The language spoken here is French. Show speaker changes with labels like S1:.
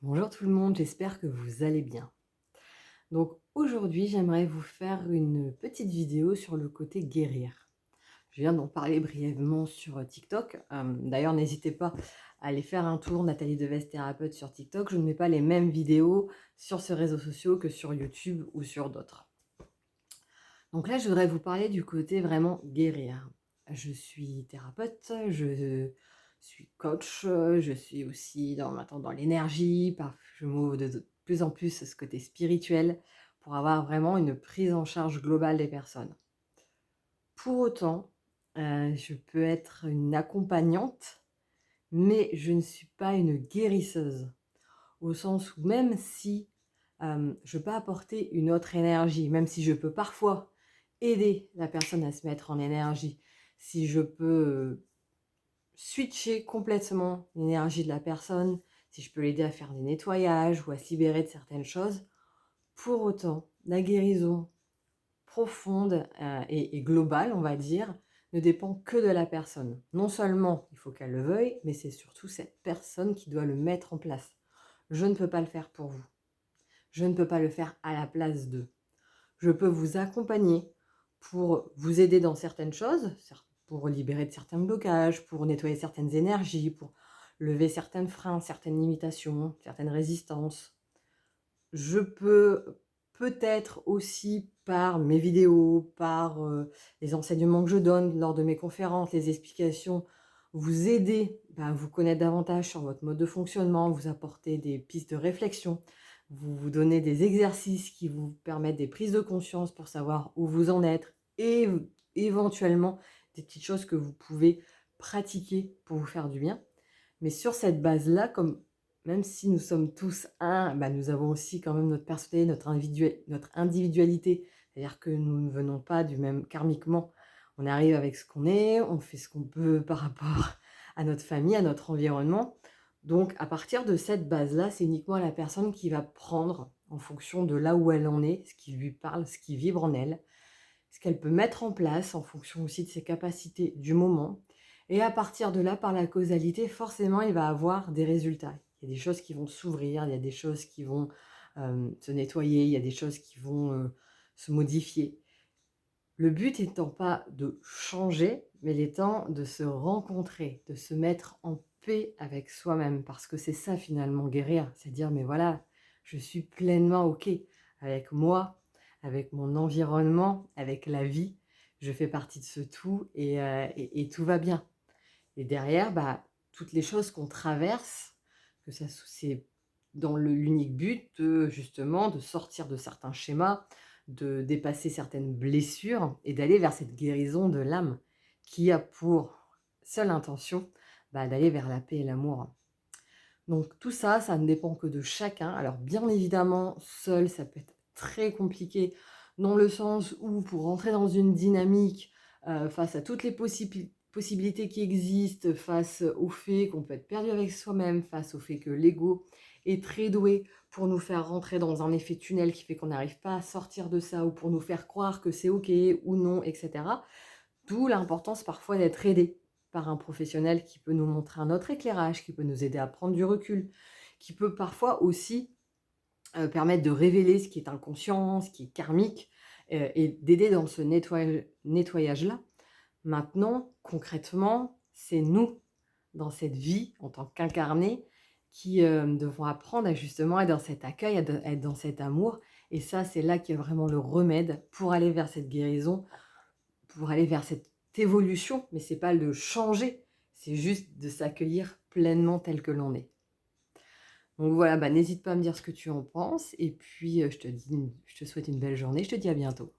S1: Bonjour tout le monde, j'espère que vous allez bien. Donc aujourd'hui, j'aimerais vous faire une petite vidéo sur le côté guérir. Je viens d'en parler brièvement sur TikTok. D'ailleurs, n'hésitez pas à aller faire un tour, Nathalie Deves thérapeute sur TikTok. Je ne mets pas les mêmes vidéos sur ce réseau social que sur YouTube ou sur d'autres. Donc là, je voudrais vous parler du côté vraiment guérir. Je suis thérapeute, je suis coach, je suis aussi maintenant dans l'énergie, je m'ouvre de plus en plus ce côté spirituel pour avoir vraiment une prise en charge globale des personnes. Pour autant, je peux être une accompagnante, mais je ne suis pas une guérisseuse. Au sens où même si je peux apporter une autre énergie, même si je peux parfois aider la personne à se mettre en énergie, si je peux switcher complètement l'énergie de la personne, si je peux l'aider à faire des nettoyages ou à se libérer de certaines choses, pour autant, la guérison profonde et globale, on va dire, ne dépend que de la personne. Non seulement il faut qu'elle le veuille, mais c'est surtout cette personne qui doit le mettre en place. Je ne peux pas le faire pour vous. Je ne peux pas le faire à la place d'eux. Je peux vous accompagner pour vous aider dans certaines choses, pour libérer de certains blocages, pour nettoyer certaines énergies, pour lever certains freins, certaines limitations, certaines résistances. Je peux peut-être aussi par mes vidéos, par les enseignements que je donne lors de mes conférences, les explications, vous aider à vous connaître davantage sur votre mode de fonctionnement, vous apporter des pistes de réflexion, vous donner des exercices qui vous permettent des prises de conscience pour savoir où vous en êtes et éventuellement des petites choses que vous pouvez pratiquer pour vous faire du bien. Mais sur cette base-là, comme même si nous sommes tous un, nous avons aussi quand même notre personnalité, notre individualité. C'est-à-dire que nous ne venons pas du même karmiquement. On arrive avec ce qu'on est, on fait ce qu'on peut par rapport à notre famille, à notre environnement. Donc à partir de cette base-là, c'est uniquement la personne qui va prendre en fonction de là où elle en est, ce qui lui parle, ce qui vibre en elle, ce qu'elle peut mettre en place en fonction aussi de ses capacités du moment. Et à partir de là, par la causalité, forcément, il va avoir des résultats. Il y a des choses qui vont s'ouvrir, il y a des choses qui vont se nettoyer, il y a des choses qui vont se modifier. Le but étant pas de changer, mais l'étant de se rencontrer, de se mettre en paix avec soi-même. Parce que c'est ça finalement guérir, c'est dire mais voilà, je suis pleinement OK avec moi, avec mon environnement, avec la vie. Je fais partie de ce tout et tout va bien. Et derrière, toutes les choses qu'on traverse, que ça c'est dans l'unique but de justement de sortir de certains schémas, de dépasser certaines blessures et d'aller vers cette guérison de l'âme qui a pour seule intention d'aller vers la paix et l'amour. Donc tout ça, ça ne dépend que de chacun. Alors bien évidemment, seul, ça peut être très compliqué dans le sens où pour rentrer dans une dynamique face à toutes les possibilités qui existent, face au fait qu'on peut être perdu avec soi-même, face au fait que l'ego est très doué pour nous faire rentrer dans un effet tunnel qui fait qu'on n'arrive pas à sortir de ça ou pour nous faire croire que c'est OK ou non, etc. D'où l'importance parfois d'être aidé par un professionnel qui peut nous montrer un autre éclairage, qui peut nous aider à prendre du recul, qui peut parfois aussi permettre de révéler ce qui est inconscient, ce qui est karmique, et d'aider dans ce nettoyage-là. Maintenant, concrètement, c'est nous, dans cette vie, en tant qu'incarnés, qui devons apprendre à justement être dans cet accueil, à être dans cet amour. Et ça, c'est là qu'il y a vraiment le remède pour aller vers cette guérison, pour aller vers cette évolution, mais c'est pas le changer, c'est juste de s'accueillir pleinement tel que l'on est. Donc voilà, n'hésite pas à me dire ce que tu en penses et puis je te souhaite une belle journée, je te dis à bientôt.